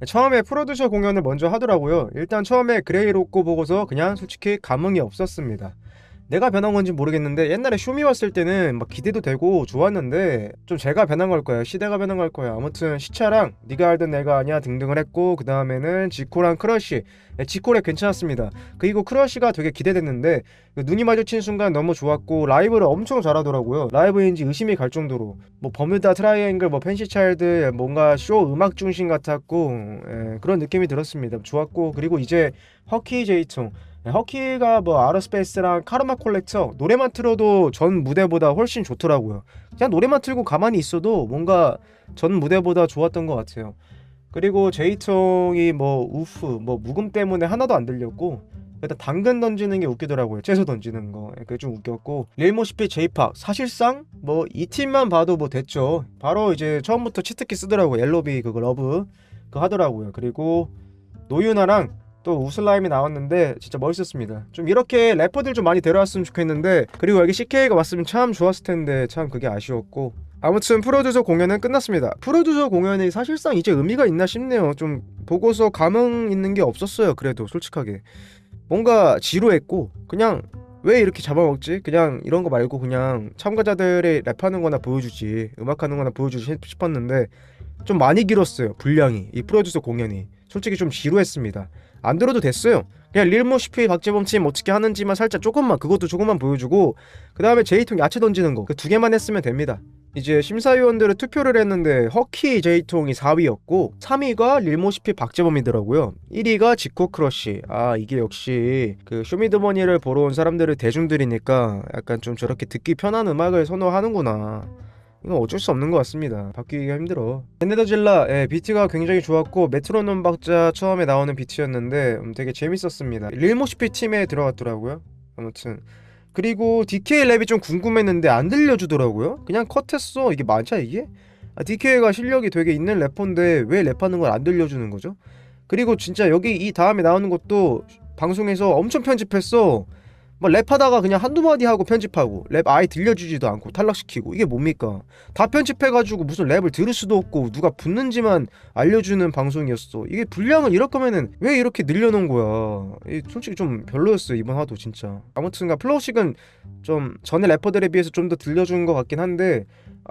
처음에 프로듀서 공연을 먼저 하더라고요. 일단 처음에 그레이 로꼬 보고서 그냥 솔직히 감흥이 없었습니다. 내가 변한 건지 모르겠는데 옛날에 쇼미 왔을 때는 막 기대도 되고 좋았는데 좀 제가 변한 걸 거예요. 시대가 변한 걸 거예요. 아무튼 시차랑 네가 알던 내가 아니야 등등을 했고, 그 다음에는 지코랑 크러쉬. 지코랩 괜찮았습니다. 그리고 크러쉬가 되게 기대됐는데 눈이 마주친 순간 너무 좋았고, 라이브를 엄청 잘하더라고요. 라이브인지 의심이 갈 정도로 뭐 버뮤다 트라이앵글, 뭐 팬시 차일드, 뭔가 쇼 음악 중심 같았고, 그런 느낌이 들었습니다. 좋았고, 그리고 이제 허키 제이총. 허키가 뭐 아러스페이스랑 카르마 콜렉터 노래만 틀어도 전 무대보다 훨씬 좋더라고요. 그냥 노래만 틀고 가만히 있어도 뭔가 전 무대보다 좋았던 것 같아요. 그리고 제이총이 뭐 우프 뭐 묵음 때문에 하나도 안 들렸고, 일단 당근 던지는 게 웃기더라고요. 채소 던지는 거 그게 좀 웃겼고, 릴모시피 제이팍 사실상 뭐 이 팀만 봐도 뭐 됐죠. 바로 이제 처음부터 치트키 쓰더라고요. 엘로비 그거 러브 그거 하더라고요. 그리고 노유나랑 또 우슬라임이 나왔는데 진짜 멋있었습니다. 좀 이렇게 래퍼들 좀 많이 데려왔으면 좋겠는데, 그리고 여기 CK가 왔으면 참 좋았을 텐데 참 그게 아쉬웠고, 아무튼 프로듀서 공연은 끝났습니다. 프로듀서 공연이 사실상 이제 의미가 있나 싶네요. 좀 보고서 감흥 있는 게 없었어요. 그래도 솔직하게 뭔가 지루했고, 그냥 왜 이렇게 잡아먹지? 그냥 이런 거 말고 그냥 참가자들이 랩하는 거나 보여주지, 음악하는 거나 보여주지 싶었는데 좀 많이 길었어요. 분량이, 이 프로듀서 공연이 솔직히 좀 지루했습니다. 안 들어도 됐어요. 그냥 릴모시피 박재범 팀 어떻게 하는지만 살짝 조금만, 그것도 조금만 보여주고, 그 다음에 제이통 야채 던지는 거 그 두 개만 했으면 됩니다. 이제 심사위원들은 투표를 했는데 허키 제이통이 4위였고 3위가 릴모시피 박재범이더라고요. 1위가 지코 크러쉬. 아, 이게 역시 그 쇼미더머니를 보러 온 사람들은 대중들이니까 약간 좀 저렇게 듣기 편한 음악을 선호하는구나. 이건 어쩔 수 없는 것 같습니다. 바뀌기가 힘들어. 에네더질라, 비트가 굉장히 좋았고, 메트로놈 박자 처음에 나오는 비트였는데 되게 재밌었습니다. 릴모시피 팀에 들어갔더라고요. 아무튼 그리고 DK 랩이 좀 궁금했는데 안 들려주더라고요. 그냥 컷했어. 이게 맞아 이게? DK가 실력이 되게 있는 래퍼인데 왜 랩하는 걸 안 들려주는 거죠? 그리고 진짜 여기 이 다음에 나오는 것도 방송에서 엄청 편집했어. 뭐 랩하다가 그냥 한두 마디 하고 편집하고, 랩 아예 들려주지도 않고 탈락시키고, 이게 뭡니까? 다 편집해가지고 무슨 랩을 들을 수도 없고 누가 붙는지만 알려주는 방송이었어. 이게 분량을 이럴 거면은 왜 이렇게 늘려놓은 거야? 솔직히 좀 별로였어요 이번 화도 진짜. 아무튼가 플로우식은 좀 전에 래퍼들에 비해서 좀 더 들려준 것 같긴 한데,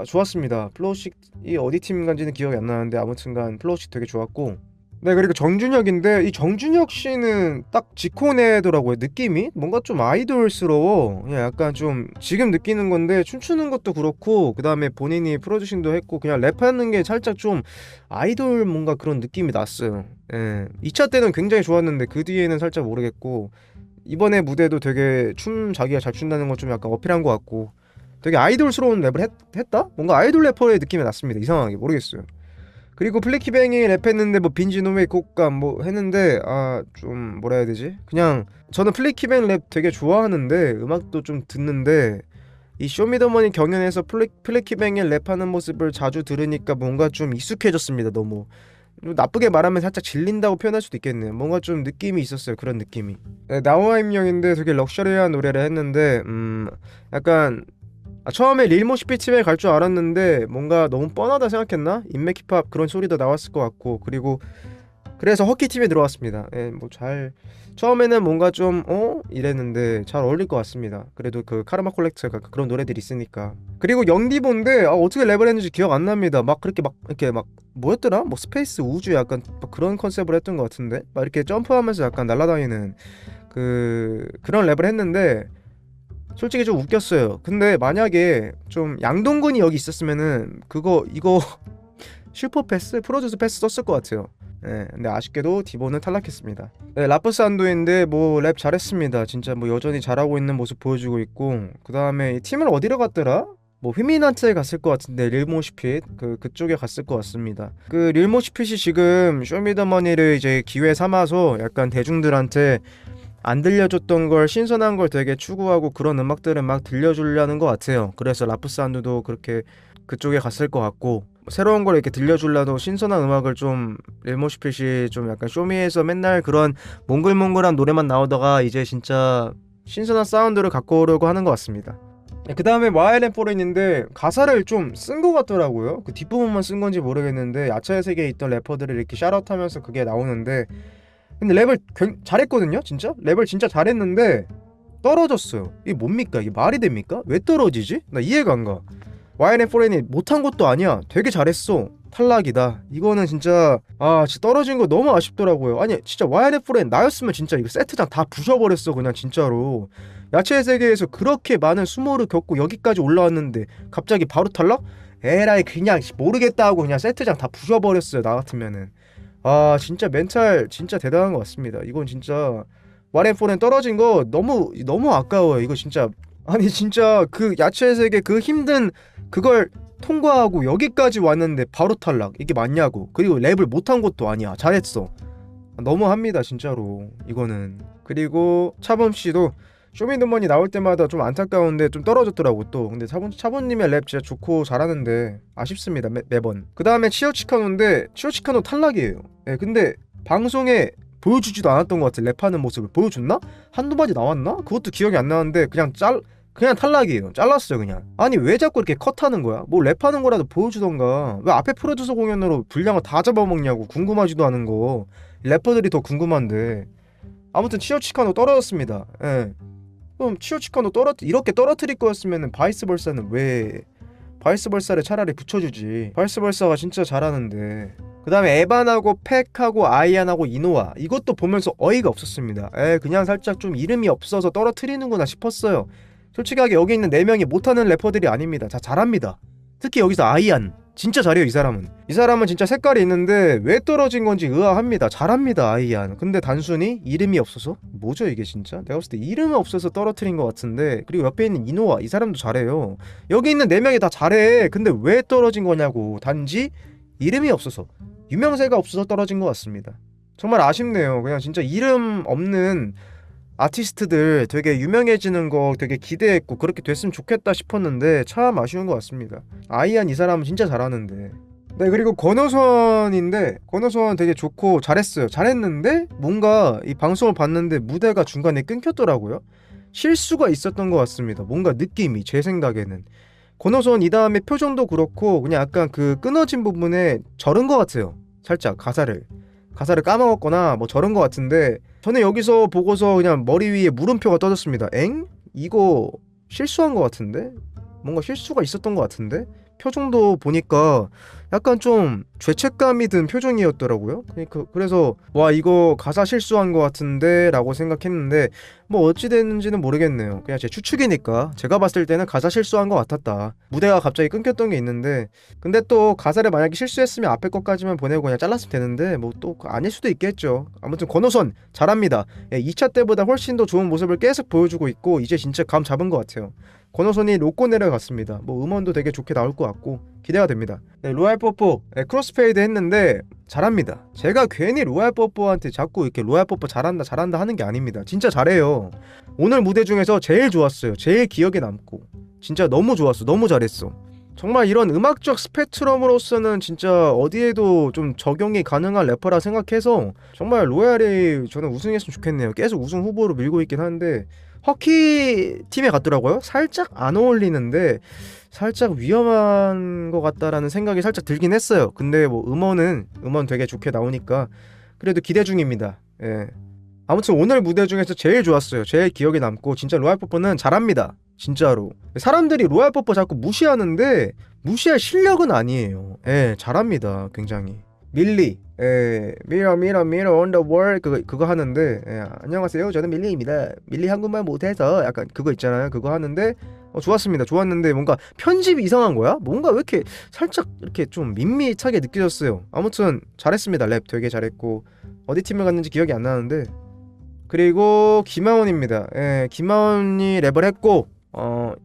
좋았습니다. 플로우식이 어디 팀 간지는 기억이 안 나는데 아무튼간 플로우식 되게 좋았고. 네, 그리고 정준혁인데 이 정준혁 씨는 딱 지코네더라고요. 느낌이 뭔가 좀 아이돌스러워. 그냥 약간 좀 지금 느끼는 건데, 춤추는 것도 그렇고 그 다음에 본인이 프로듀싱도 했고 그냥 랩하는 게 살짝 좀 아이돌 뭔가 그런 느낌이 났어요. 2차 때는 굉장히 좋았는데 그 뒤에는 살짝 모르겠고, 이번에 무대도 되게 춤 자기가 잘 춘다는 거 좀 약간 어필한 것 같고, 되게 아이돌스러운 랩을 했다? 뭔가 아이돌 래퍼의 느낌이 났습니다. 이상하게 모르겠어요. 그리고 플리키뱅이 랩했는데 뭐 빈지노메 곡감 뭐 했는데, 좀 뭐라 해야 되지? 그냥 저는 플리키뱅 랩 되게 좋아하는데 음악도 좀 듣는데, 이 쇼미더머니 경연에서 플리키뱅이 랩하는 모습을 자주 들으니까 뭔가 좀 익숙해졌습니다. 너무 나쁘게 말하면 살짝 질린다고 표현할 수도 있겠네요. 뭔가 좀 느낌이 있었어요. 그런 느낌이. 나우아 임영인데 되게 럭셔리한 노래를 했는데 약간 처음에 릴모시피 팀에 갈 줄 알았는데 뭔가 너무 뻔하다 생각했나? 인맥 힙합 그런 소리도 나왔을 것 같고, 그리고 그래서 허키 팀에 들어왔습니다. 뭐 잘 처음에는 뭔가 좀 이랬는데 잘 어울릴 것 같습니다. 그래도 그 카르마 콜렉터가 그런 노래들이 있으니까. 그리고 영디본데 어떻게 랩을 했는지 기억 안 납니다. 막 그렇게 막 이렇게 막 뭐였더라? 뭐 스페이스 우주 약간 막 그런 컨셉을 했던 것 같은데, 막 이렇게 점프하면서 약간 날아다니는 그런 랩을 했는데 솔직히 좀 웃겼어요. 근데 만약에 좀 양동근이 여기 있었으면은 이거 슈퍼 패스, 프로듀스 패스 썼을 것 같아요. 근데 아쉽게도 디보는 탈락했습니다. 라프스 안도인데 뭐 랩 잘했습니다. 진짜 뭐 여전히 잘하고 있는 모습 보여주고 있고, 그 다음에 팀을 어디로 갔더라? 뭐 휘민한테 갔을 것 같은데, 릴모시핏 그쪽에 갔을 것 같습니다. 그 릴모시핏이 지금 쇼미더머니를 이제 기회 삼아서 약간 대중들한테 안 들려줬던 걸, 신선한 걸 되게 추구하고 그런 음악들을 막 들려주려는 것 같아요. 그래서 라프산드도 그렇게 그쪽에 갔을 것 같고, 새로운 걸 이렇게 들려주려도 신선한 음악을 좀, 릴모시핏이 좀 약간 쇼미에서 맨날 그런 몽글몽글한 노래만 나오다가 이제 진짜 신선한 사운드를 갖고 오려고 하는 것 같습니다. 그 다음에 와이어렌 포렌인데 가사를 좀 쓴 것 같더라고요. 그 뒷부분만 쓴 건지 모르겠는데 야차의 세계에 있던 래퍼들을 이렇게 샤라웃하면서 그게 나오는데, 근데 랩을 잘했거든요. 진짜 랩을 진짜 잘했는데 떨어졌어요. 이게 뭡니까? 이게 말이 됩니까? 왜 떨어지지? 나 이해가 안 가. 와이어렌 포렌이 못한 것도 아니야. 되게 잘했어. 탈락이다. 이거는 진짜 진짜 떨어진 거 너무 아쉽더라고요. 아니 진짜 와이어렌 포렌 나였으면 진짜 이거 세트장 다 부셔버렸어 그냥 진짜로. 야채의 세계에서 그렇게 많은 수모를 겪고 여기까지 올라왔는데 갑자기 바로 탈락? 에라이 그냥 모르겠다 하고 그냥 세트장 다 부셔버렸어요 나 같으면은. 진짜 멘탈 진짜 대단한 것 같습니다. 이건 진짜 와이어렌 포렌 떨어진 거 너무 너무 아까워요 이거 진짜. 아니 진짜 그 야채의 세계 그 힘든 그걸 통과하고 여기까지 왔는데 바로 탈락. 이게 맞냐고. 그리고 랩을 못한 것도 아니야. 잘했어. 너무합니다 진짜로 이거는. 그리고 차범씨도 쇼미더머니 나올 때마다 좀 안타까운데 좀 떨어졌더라고 또. 근데 차범님의 랩 진짜 좋고 잘하는데 아쉽습니다 매번. 그 다음에 치오치카노인데 치오치카노 탈락이에요. 근데 방송에 보여주지도 않았던 것 같아. 랩하는 모습을 보여줬나? 한두 마디 나왔나? 그것도 기억이 안 나는데 그냥 탈락이에요. 잘랐어요 그냥. 아니 왜 자꾸 이렇게 컷하는 거야? 뭐 랩하는 거라도 보여주던가. 왜 앞에 프로듀서 공연으로 분량을 다 잡아먹냐고. 궁금하지도 않은 거. 래퍼들이 더 궁금한데. 아무튼 치오치카노 떨어졌습니다. 그럼 치오치카노 이렇게 떨어뜨릴 거였으면 바이스 벌사는 왜 바이스 벌사를 차라리 붙여주지. 바이스 벌사가 진짜 잘하는데. 그 다음에 에반하고 팩하고 아이안하고 이노아 이것도 보면서 어이가 없었습니다. 그냥 살짝 좀 이름이 없어서 떨어뜨리는구나 싶었어요. 솔직하게 여기 있는 4명이 못하는 래퍼들이 아닙니다. 다 잘합니다. 특히 여기서 아이안 진짜 잘해요. 이 사람은 진짜 색깔이 있는데 왜 떨어진 건지 의아합니다. 잘합니다 아이안. 근데 단순히 이름이 없어서? 뭐죠 이게 진짜? 내가 봤을 때 이름이 없어서 떨어뜨린 것 같은데. 그리고 옆에 있는 이노아 이 사람도 잘해요. 여기 있는 4명이 다 잘해. 근데 왜 떨어진 거냐고. 단지 이름이 없어서, 유명세가 없어서 떨어진 것 같습니다. 정말 아쉽네요. 그냥 진짜 이름 없는 아티스트들 되게 유명해지는 거 되게 기대했고 그렇게 됐으면 좋겠다 싶었는데 참 아쉬운 것 같습니다. 아이안 이 사람은 진짜 잘하는데. 네, 그리고 권호선인데 권호선 되게 좋고 잘했어요. 잘했는데 뭔가 이 방송을 봤는데 무대가 중간에 끊겼더라고요. 실수가 있었던 것 같습니다. 뭔가 느낌이 제 생각에는. 권호선 이 다음에 표정도 그렇고 그냥 약간 그 끊어진 부분에 절은 것 같아요. 살짝 가사를 까먹었거나 뭐 저런 것 같은데, 저는 여기서 보고서 그냥 머리 위에 물음표가 떠졌습니다. 엥? 이거 실수한 것 같은데? 뭔가 실수가 있었던 것 같은데? 표정도 보니까 약간 좀 죄책감이 든 표정이었더라고요. 그래서 와 이거 가사 실수한 것 같은데 라고 생각했는데 뭐 어찌 됐는지는 모르겠네요. 그냥 제 추측이니까 제가 봤을 때는 가사 실수한 것 같았다. 무대가 갑자기 끊겼던 게 있는데, 근데 또 가사를 만약에 실수했으면 앞에 것까지만 보내고 그냥 잘랐으면 되는데 뭐 또 아닐 수도 있겠죠. 아무튼 권호선 잘합니다. 2차 때보다 훨씬 더 좋은 모습을 계속 보여주고 있고 이제 진짜 감 잡은 것 같아요. 권호선이 로꼬 내려갔습니다. 뭐 음원도 되게 좋게 나올 것 같고 기대가 됩니다. 로얄 뽀뽀 크로스페이드 했는데 잘합니다. 제가 괜히 로얄 뽀뽀한테 자꾸 이렇게 로얄 뽀뽀 잘한다 하는 게 아닙니다. 진짜 잘해요. 오늘 무대 중에서 제일 좋았어요. 제일 기억에 남고 진짜 너무 좋았어. 너무 잘했어. 정말 이런 음악적 스펙트럼으로서는 진짜 어디에도 좀 적용이 가능한 래퍼라 생각해서 정말 로얄이 저는 우승했으면 좋겠네요. 계속 우승 후보로 밀고 있긴 한데 허키 팀에 갔더라고요. 살짝 안 어울리는데 살짝 위험한 것 같다라는 생각이 살짝 들긴 했어요. 근데 뭐 음원 되게 좋게 나오니까 그래도 기대 중입니다. 아무튼 오늘 무대 중에서 제일 좋았어요. 제일 기억에 남고 진짜 로얄 뽀뽀는 잘합니다. 진짜로. 사람들이 로얄 뽀뽀 자꾸 무시하는데 무시할 실력은 아니에요. 잘합니다. 굉장히. 밀리 미러 on the world 그거 하는데 안녕하세요 저는 밀리입니다. 밀리 한국말 못해서 약간 그거 있잖아요. 그거 하는데 좋았습니다. 좋았는데 뭔가 편집이 이상한 거야? 뭔가 왜 이렇게 살짝 이렇게 좀 밋밋하게 느껴졌어요. 아무튼 잘했습니다. 랩 되게 잘했고 어디 팀을 갔는지 기억이 안 나는데. 그리고 김하온입니다. 김하온이 랩을 했고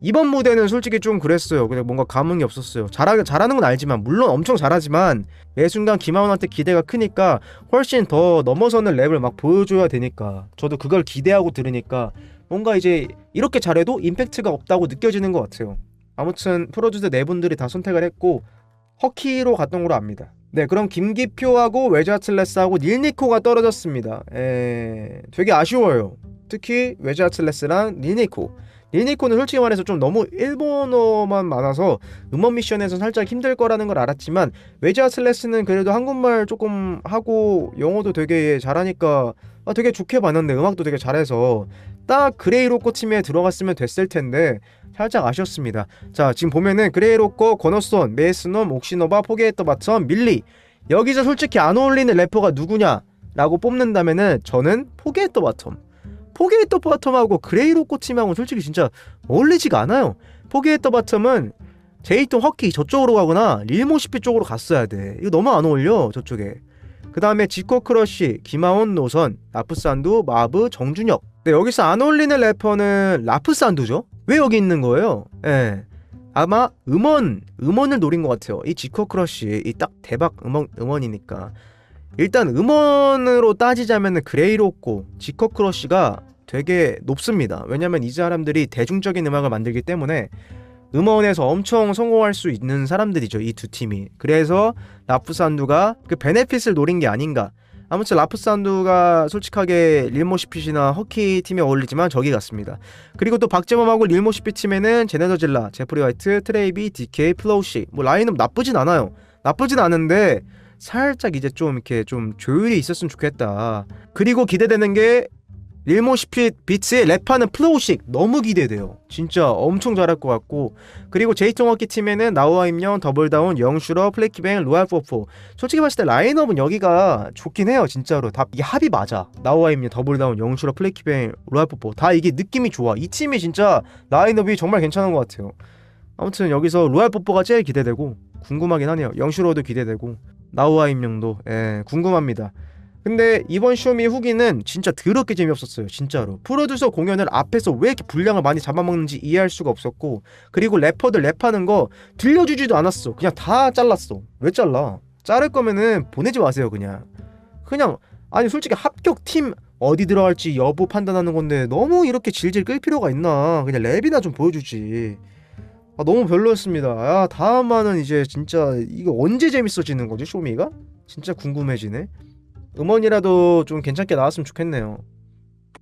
이번 무대는 솔직히 좀 그랬어요. 그냥 뭔가 감흥이 없었어요. 잘하는 건 알지만, 물론 엄청 잘하지만 매 순간 김하온한테 기대가 크니까 훨씬 더 넘어서는 랩을 막 보여줘야 되니까 저도 그걸 기대하고 들으니까 뭔가 이제 이렇게 잘해도 임팩트가 없다고 느껴지는 것 같아요. 아무튼 프로듀서 4분들이 다 선택을 했고 허키로 갔던 걸로 압니다. 네, 그럼 김기표하고 웨즈아틀레스하고 닐니코가 떨어졌습니다. 되게 아쉬워요. 특히 웨즈아틀레스랑 닐니코 릴니코는 솔직히 말해서 좀 너무 일본어만 많아서 음원 미션에서 살짝 힘들 거라는 걸 알았지만, 웨지와 슬래스는 그래도 한국말 조금 하고 영어도 되게 잘하니까 되게 좋게 봤는데, 음악도 되게 잘해서 딱 그레이로꼬 팀에 들어갔으면 됐을 텐데 살짝 아쉬웠습니다. 자, 지금 보면은 그레이로꼬, 권호손, 메이스놈, 옥시노바, 포게이터 바텀, 밀리, 여기서 솔직히 안 어울리는 래퍼가 누구냐 라고 뽑는다면은 저는 포게이터 바텀. 포게이터 바텀하고 그레이로꼬 팀하고 솔직히 진짜 어울리지가 않아요. 포게이터 바텀은 제이톤 허키 저쪽으로 가거나 릴모시피 쪽으로 갔어야 돼. 이거 너무 안 어울려 저쪽에. 그 다음에 지코 크러쉬, 김하온 노선, 라프산두, 마브, 정준혁. 네, 여기서 안 어울리는 래퍼는 라프산두죠. 왜 여기 있는 거예요? 예. 아마 음원을 노린 것 같아요. 이 지코 크러쉬, 이 딱 대박 음원이니까. 일단 음원으로 따지자면 그레이로꼬, 지코 크러쉬가 되게 높습니다. 왜냐면 이 사람들이 대중적인 음악을 만들기 때문에 음원에서 엄청 성공할 수 있는 사람들이죠, 이 두 팀이. 그래서 라프산두가 그 베네핏을 노린 게 아닌가. 아무튼 라프산두가 솔직하게 릴모시핏이나 허키 팀에 어울리지만 저기 같습니다. 그리고 또 박재범하고 릴모시핏 팀에는 제네더질라, 제프리 화이트, 트레이비, DK, 플로우시. 뭐 라인업 나쁘진 않아요. 나쁘진 않은데 살짝 이제 좀 이렇게 좀 조율이 있었으면 좋겠다. 그리고 기대되는 게 릴모시핏 비트의 랩하는 플로우식 너무 기대돼요. 진짜 엄청 잘할 것 같고. 그리고 제이통워키 팀에는 나우아 임영, 더블다운, 영슈러, 플래키뱅, 루알포포. 솔직히 봤을 때 라인업은 여기가 좋긴 해요. 진짜로 다 이게 합이 맞아. 나우아 임영, 더블다운, 영슈러, 플래키뱅, 루알포포 다 이게 느낌이 좋아. 이 팀이 진짜 라인업이 정말 괜찮은 것 같아요. 아무튼 여기서 루알포포가 제일 기대되고 궁금하긴 하네요. 영슈러도 기대되고 나우아 임영도 궁금합니다. 근데 이번 쇼미 후기는 진짜 더럽게 재미없었어요. 진짜로 프로듀서 공연을 앞에서 왜 이렇게 분량을 많이 잡아먹는지 이해할 수가 없었고, 그리고 래퍼들 랩하는 거 들려주지도 않았어. 그냥 다 잘랐어. 왜 잘라? 자를 거면은 보내지 마세요. 그냥 아니 솔직히 합격 팀 어디 들어갈지 여부 판단하는 건데 너무 이렇게 질질 끌 필요가 있나. 그냥 랩이나 좀 보여주지. 너무 별로였습니다. 다음화는 이제 진짜 이거 언제 재밌어지는 거지 쇼미가? 진짜 궁금해지네. 음원이라도 좀 괜찮게 나왔으면 좋겠네요.